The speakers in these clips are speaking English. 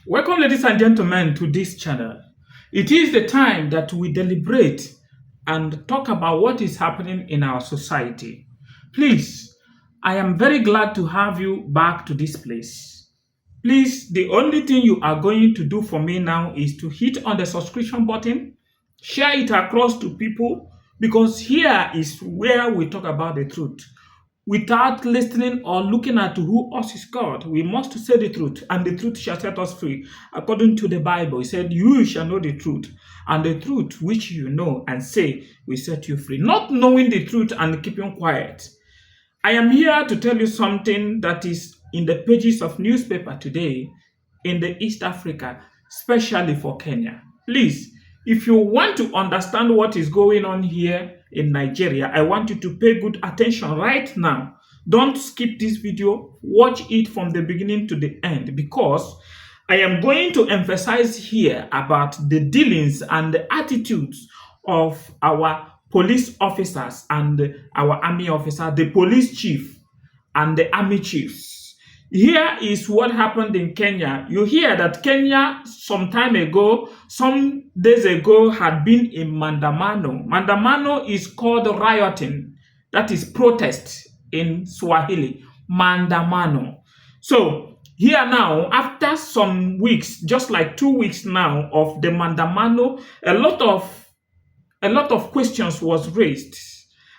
Welcome, ladies and gentlemen, to this channel. It is the time that we deliberate and talk about what is happening in our society. Please, I am very glad to have you back to this place. Please, the only thing you are going to do for me now is to hit on the subscription button, share it across to people, because here is where we talk about the truth. Without listening or looking at who us is God, we must say the truth, and the truth shall set us free. According to the Bible, it said, "You shall know the truth, and the truth which you know and say will set you free." Not knowing the truth and keeping quiet. I am here to tell you something that is in the pages of newspaper today in the East Africa, especially for Kenya. Please, if you want to understand what is going on here in Nigeria, I want you to pay good attention right now. Don't skip this video. Watch it from the beginning to the end, because I am going to emphasize here about the dealings and the attitudes of our police officers and our army officers, the police chief and the army chiefs. Here is what happened in Kenya. You hear that Kenya some days ago, had been in Mandamano. Mandamano is called rioting. That is protest in Swahili. Mandamano. So here now, after some weeks, just like 2 weeks now of the Mandamano, a lot of questions was raised,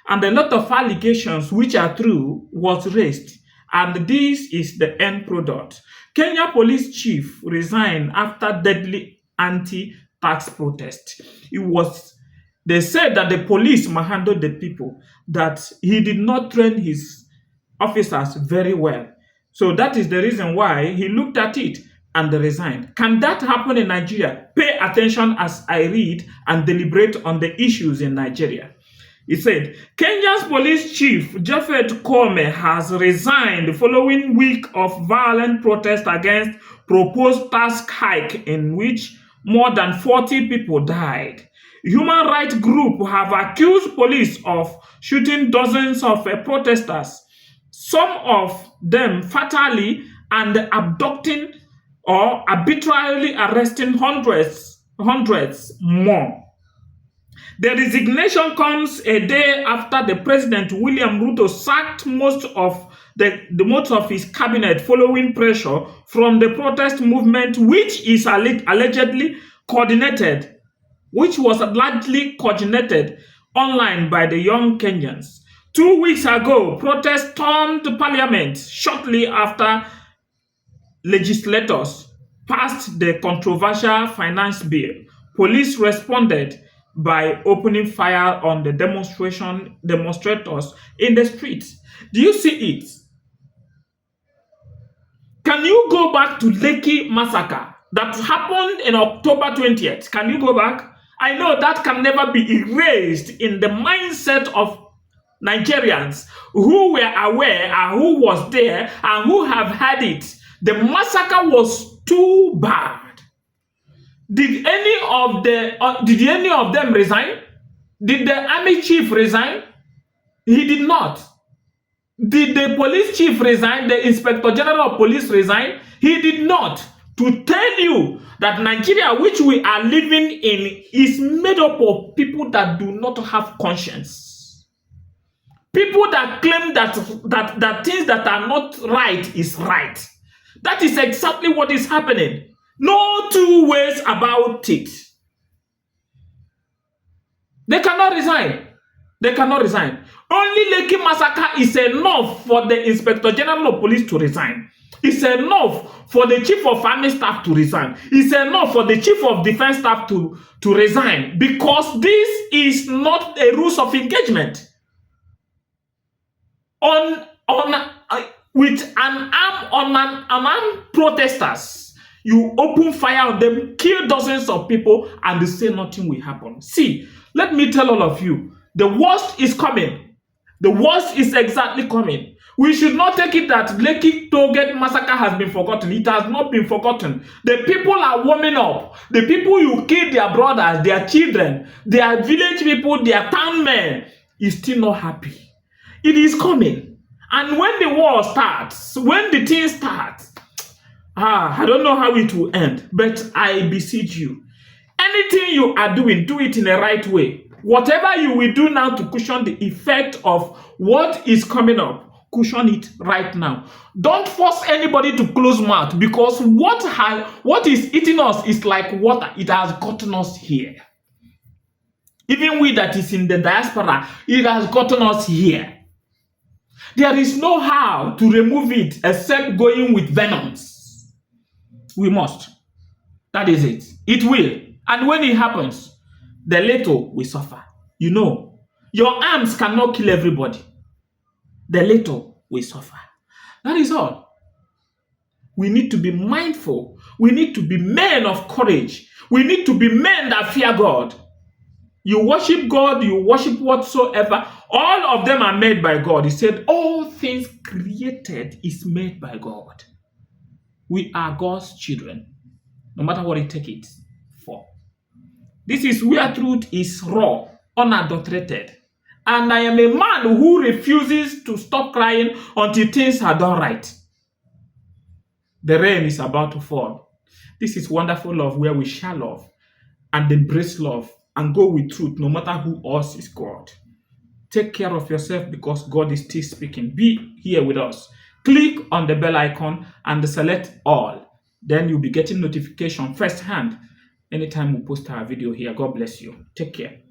and a lot of allegations which are true was raised. And this is the end product. Kenya police chief resigned after deadly anti-tax protest. They said that the police mishandled the people, that he did not train his officers very well. So that is the reason why he looked at it and resigned. Can that happen in Nigeria? Pay attention as I read and deliberate on the issues in Nigeria. He said, Kenya's police chief, Japhet Koome, has resigned following week of violent protest against proposed tax hike in which more than 40 people died. Human rights groups have accused police of shooting dozens of protesters, some of them fatally, and abducting or arbitrarily arresting hundreds more. The resignation comes a day after the President William Ruto sacked most of his cabinet following pressure from the protest movement, which was largely coordinated online by the young Kenyans. 2 weeks ago, protests stormed Parliament shortly after legislators passed the controversial finance bill. Police responded by opening fire on the demonstrators in the streets. Do you see it? Can you go back to Lekki massacre that happened in October 20th? Can you go back? I know that can never be erased in the mindset of Nigerians who were aware and who was there and who have had it. The massacre was too bad. Did any of them resign? Did the army chief resign? He did not. Did the police chief resign? The inspector general of police resign? He did not. To tell you that Nigeria, which we are living in, is made up of people that do not have conscience. People that claim that things that are not right is right. That is exactly what is happening. No two ways about it. They cannot resign. They cannot resign. Only Lekki massacre is enough for the Inspector General of Police to resign. It's enough for the Chief of Army Staff to resign. It's enough for the Chief of Defense Staff to resign, because this is not a rules of engagement. With unarmed protesters, you open fire on them, kill dozens of people, and they say nothing will happen. See, let me tell all of you, the worst is coming. The worst is exactly coming. We should not take it that Lekki Tollgate massacre has been forgotten. It has not been forgotten. The people are warming up. The people you killed their brothers, their children, their village people, their town men, is still not happy. It is coming. And when the war starts, when the thing starts, I don't know how it will end, but I beseech you, anything you are doing, do it in the right way. Whatever you will do now to cushion the effect of what is coming up, cushion it right now. Don't force anybody to close mouth, because what is eating us is like water. It has gotten us here. Even we that is in the diaspora, it has gotten us here. There is no how to remove it except going with venoms. We must. That is it. It will. And when it happens, the little will suffer. You know, your arms cannot kill everybody. The little will suffer. That is all. We need to be mindful. We need to be men of courage. We need to be men that fear God. You worship God, you worship whatsoever. All of them are made by God. He said, all things created is made by God. We are God's children, no matter what it takes it for. This is where truth is raw, unadulterated. And I am a man who refuses to stop crying until things are done right. The rain is about to fall. This is wonderful love, where we shall love and embrace love and go with truth, no matter who else is God. Take care of yourself, because God is still speaking. Be here with us. Click on the bell icon and select all. Then you'll be getting notification firsthand anytime we post our video here. God bless you. Take care.